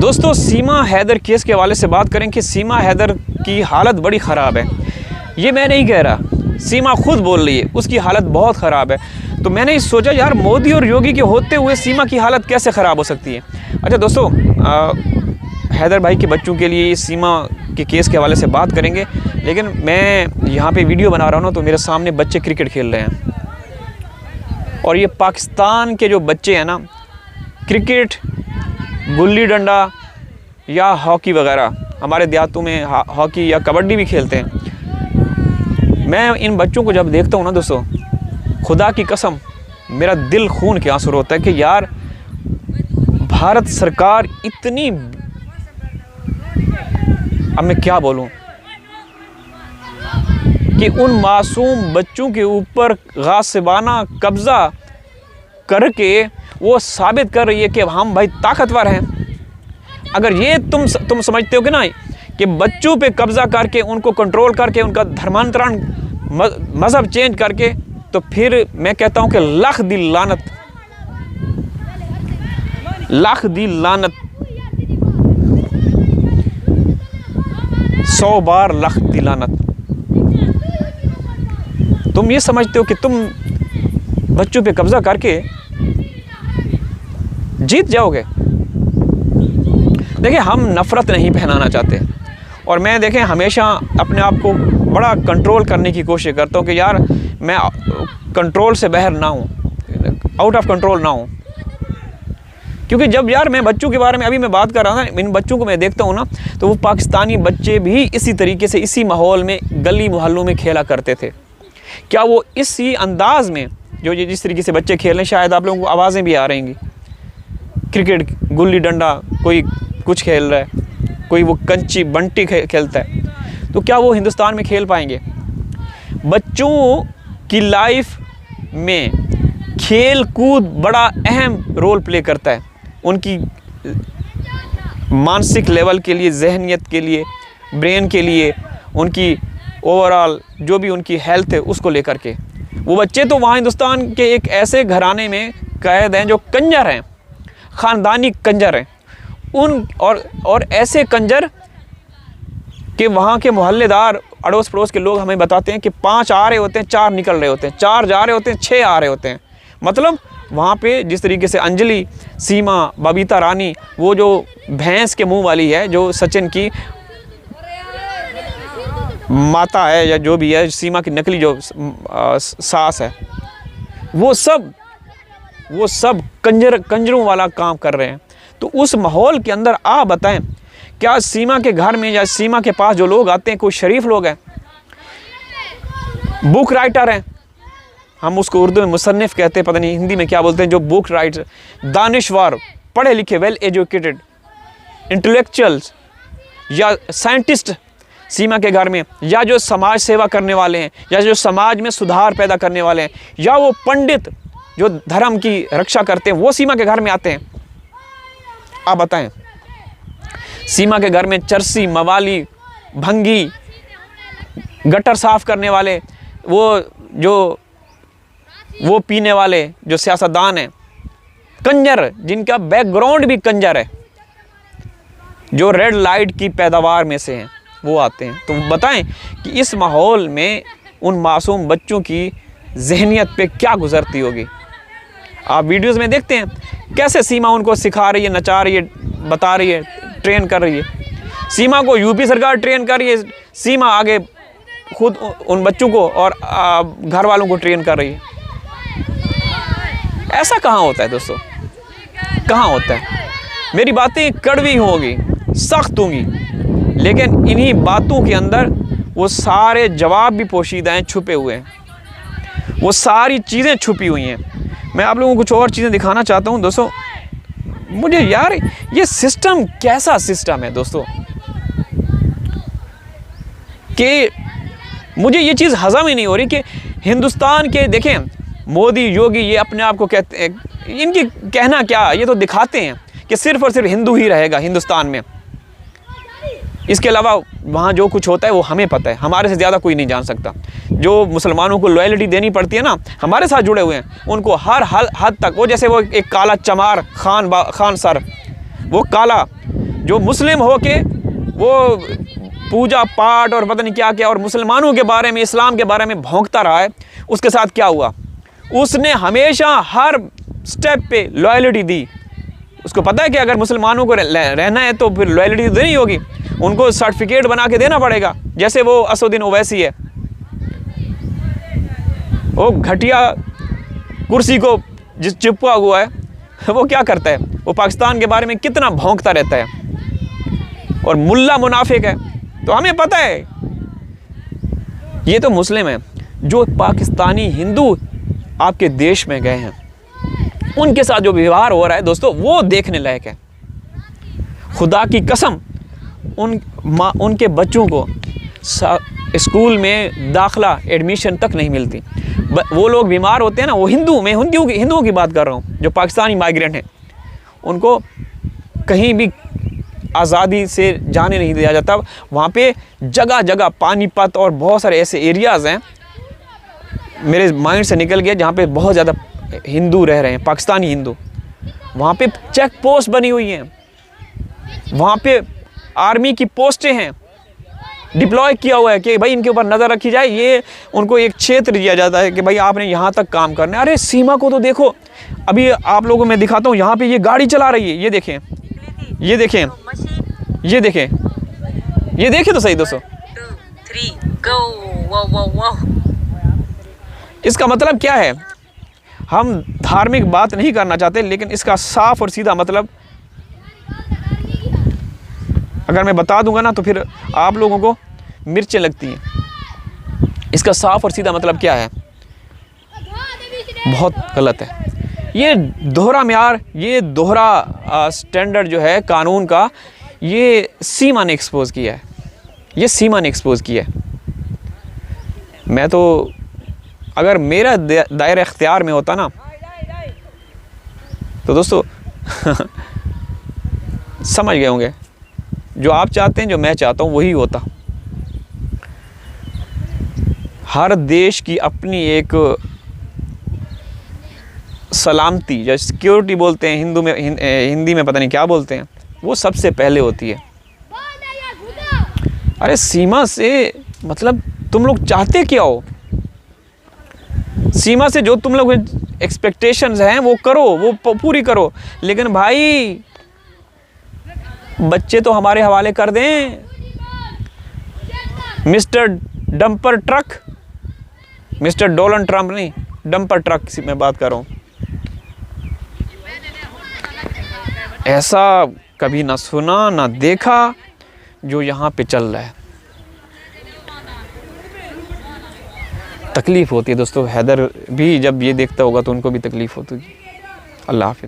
दोस्तों, सीमा हैदर केस के हवाले से बात करें कि सीमा हैदर की हालत बड़ी ख़राब है। ये मैं नहीं कह रहा, सीमा खुद बोल रही है उसकी हालत बहुत ख़राब है। तो मैंने सोचा यार मोदी और योगी के होते हुए सीमा की हालत कैसे ख़राब हो सकती है। अच्छा दोस्तों, हैदर भाई के बच्चों के लिए सीमा के केस के हवाले से बात करेंगे, लेकिन मैं यहाँ पे वीडियो बना रहा हूँ ना, तो मेरे सामने बच्चे क्रिकेट खेल रहे हैं। और ये पाकिस्तान के जो बच्चे हैं ना, क्रिकेट, गुल्ली डंडा या हॉकी वगैरह, हमारे देहातों में हॉकी या कबड्डी भी खेलते हैं। मैं इन बच्चों को जब देखता हूँ ना दोस्तों, खुदा की कसम मेरा दिल खून के आंसू होता है कि यार भारत सरकार इतनी, अब मैं क्या बोलूँ, कि उन मासूम बच्चों के ऊपर गासिबाना कब्ज़ा करके वो साबित कर रही है कि हम भाई ताकतवर हैं। अगर ये तुम समझते हो कि ना कि बच्चों पे कब्ज़ा करके उनको कंट्रोल करके उनका धर्मांतरण मज़हब चेंज करके, तो फिर मैं कहता हूँ कि लाख दी लानत, लाख दी लानत, 100 बार लाख दी लानत। तुम ये समझते हो कि तुम बच्चों पे कब्ज़ा करके जीत जाओगे। देखिए, हम नफ़रत नहीं फैलाना चाहते, और मैं देखें हमेशा अपने आप को बड़ा कंट्रोल करने की कोशिश करता हूँ कि यार मैं कंट्रोल से बाहर ना हूँ, आउट ऑफ कंट्रोल ना हूँ। क्योंकि जब यार मैं बच्चों के बारे में अभी मैं बात कर रहा था, इन बच्चों को मैं देखता हूँ ना, तो वो पाकिस्तानी बच्चे भी इसी तरीके से, इसी माहौल में, गली मोहल्लों में खेला करते थे। क्या वो इसी अंदाज में जो जिस तरीके से बच्चे खेल रहे हैं, शायद आप लोगों को आवाज़ें भी आ रही होंगी, क्रिकेट, गुल्ली डंडा, कोई कुछ खेल रहा है, कोई वो कंची बंटी खेलता है, तो क्या वो हिंदुस्तान में खेल पाएंगे? बच्चों की लाइफ में खेल कूद बड़ा अहम रोल प्ले करता है, उनकी मानसिक लेवल के लिए, जहनियत के लिए, ब्रेन के लिए, उनकी ओवरऑल जो भी उनकी हेल्थ है उसको लेकर के। वो बच्चे तो वहाँ हिंदुस्तान के एक ऐसे घराने में कैद हैं जो कंजर हैं, ख़ानदानी कंजर हैं, उन और ऐसे कंजर कि वहाँ के मोहल्लेदार, अड़ोस पड़ोस के लोग हमें बताते हैं कि 5 आ रहे होते हैं, 4 निकल रहे होते हैं, 4 जा रहे होते हैं, 6 आ रहे होते हैं। मतलब वहाँ पे जिस तरीके से अंजलि, सीमा, बबीता रानी, वो जो भैंस के मुंह वाली है, जो सचिन की माता है या जो भी है, सीमा की नकली जो सास है, वो सब कंजरों वाला काम कर रहे हैं। तो उस माहौल के अंदर आप बताएं, क्या सीमा के घर में या सीमा के पास जो लोग आते हैं कोई शरीफ लोग हैं, बुक राइटर हैं, हम उसको उर्दू में मुसन्निफ कहते हैं, पता नहीं हिंदी में क्या बोलते हैं, जो बुक राइटर, दानिशवार, पढ़े लिखे, वेल एजुकेटेड इंटेलेक्चुअल्स या साइंटिस्ट सीमा के घर में, या जो समाज सेवा करने वाले हैं, या जो समाज में सुधार पैदा करने वाले हैं, या वो पंडित जो धर्म की रक्षा करते हैं, वो सीमा के घर में आते हैं। आप बताएं, सीमा के घर में चरसी, मवाली, भंगी, गटर साफ करने वाले, वो पीने वाले जो सियासतदान हैं, कंजर, जिनका बैकग्राउंड भी कंजर है, जो रेड लाइट की पैदावार में से हैं, वो आते हैं। तो बताएं कि इस माहौल में उन मासूम बच्चों की जहनियत पे क्या गुजरती होगी। आप वीडियोस में देखते हैं कैसे सीमा उनको सिखा रही है, नचा रही है, बता रही है, ट्रेन कर रही है। सीमा को यूपी सरकार ट्रेन कर रही है, सीमा आगे खुद उन बच्चों को और घर वालों को ट्रेन कर रही है। ऐसा कहाँ होता है दोस्तों, कहाँ होता है? मेरी बातें कड़वी होंगी, सख्त होंगी, लेकिन इन्हीं बातों के अंदर वो सारे जवाब भी पोशीदा हैं, छुपे हुए हैं, वो सारी चीज़ें छुपी हुई हैं। मैं आप लोगों को कुछ और चीज़ें दिखाना चाहता हूँ दोस्तों। मुझे यार ये सिस्टम कैसा सिस्टम है दोस्तों, कि मुझे ये चीज़ हज़म ही नहीं हो रही कि हिंदुस्तान के, देखें मोदी, योगी, ये अपने आप को कहते हैं, इनकी कहना क्या, ये तो दिखाते हैं कि सिर्फ़ और सिर्फ हिंदू ही रहेगा हिंदुस्तान में, इसके अलावा वहाँ जो कुछ होता है वो हमें पता है, हमारे से ज़्यादा कोई नहीं जान सकता। जो मुसलमानों को लॉयल्टी देनी पड़ती है ना, हमारे साथ जुड़े हुए हैं, उनको हर हद तक, वो जैसे वो एक काला चमार खान सर, वो काला जो मुस्लिम हो के वो पूजा पाठ और पता नहीं क्या क्या और मुसलमानों के बारे में, इस्लाम के बारे में भौंकता रहा है, उसके साथ क्या हुआ? उसने हमेशा हर स्टेप पे लॉयल्टी दी। उसको पता है कि अगर मुसलमानों को रहना है तो फिर लॉयल्टी तो देनी होगी, उनको सर्टिफिकेट बना के देना पड़ेगा। जैसे वो असदुद्दीन ओवैसी है, वो घटिया कुर्सी को जिस चिपका हुआ है, वो क्या करता है? वो पाकिस्तान के बारे में कितना भौंकता रहता है और मुल्ला मुनाफिक है। तो हमें पता है ये तो मुस्लिम है। जो पाकिस्तानी हिंदू आपके देश में गए हैं, उनके साथ जो व्यवहार हो रहा है दोस्तों, वो देखने लायक है। खुदा की कसम, उनके बच्चों को स्कूल में दाखला, एडमिशन तक नहीं मिलती। वो लोग बीमार होते हैं ना, वो हिंदुओं की बात कर रहा हूँ, जो पाकिस्तानी माइग्रेंट हैं, उनको कहीं भी आज़ादी से जाने नहीं दिया जाता। वहाँ पे जगह जगह पानीपत और बहुत सारे ऐसे एरियाज़ हैं, मेरे माइंड से निकल गया, जहाँ पे बहुत ज़्यादा हिंदू रह रहे हैं, पाकिस्तानी हिंदू। वहाँ पे चेक पोस्ट बनी हुई हैं, वहाँ पे आर्मी की पोस्टें हैं, डिप्लॉय किया हुआ है कि भाई इनके ऊपर नज़र रखी जाए। ये उनको एक क्षेत्र दिया जाता है कि भाई आपने यहाँ तक काम करना है। अरे सीमा को तो देखो, अभी आप लोगों को मैं दिखाता हूँ, यहाँ पे ये गाड़ी चला रही है, ये देखें, ये देखें, ये देखें, ये देखें तो सही दोस्तों। 2, 3 गो। इसका मतलब क्या है? हम धार्मिक बात नहीं करना चाहते, लेकिन इसका साफ और सीधा मतलब अगर मैं बता दूंगा ना तो फिर आप लोगों को मिर्चें लगती हैं। इसका साफ और सीधा मतलब क्या है? बहुत गलत है। ये दोहरा म्यार, ये दोहरा स्टैंडर्ड जो है कानून का, ये सीमा ने एक्सपोज किया है, ये सीमा ने एक्सपोज किया है। मैं तो अगर मेरा दायरा इख्तियार में होता ना तो दोस्तों समझ गए होंगे, जो आप चाहते हैं, जो मैं चाहता हूँ, वही होता। हर देश की अपनी एक सलामती, जो सिक्योरिटी बोलते हैं हिंदी में पता नहीं क्या बोलते हैं, वो सबसे पहले होती है। अरे सीमा से मतलब तुम लोग चाहते क्या हो? सीमा से जो तुम लोग एक्सपेक्टेशंस हैं वो करो, वो पूरी करो। लेकिन भाई बच्चे तो हमारे हवाले कर दें। Mister dumper truck, mister Donald Trump नहीं, डंपर ट्रक से मैं बात कर रहा हूँ। ऐसा कभी ना सुना ना देखा जो यहाँ पे चल रहा है। तकलीफ़ होती है दोस्तों। हैदर भी जब ये देखता होगा तो उनको भी तकलीफ़ होती है। अल्लाह हाफ़िज़।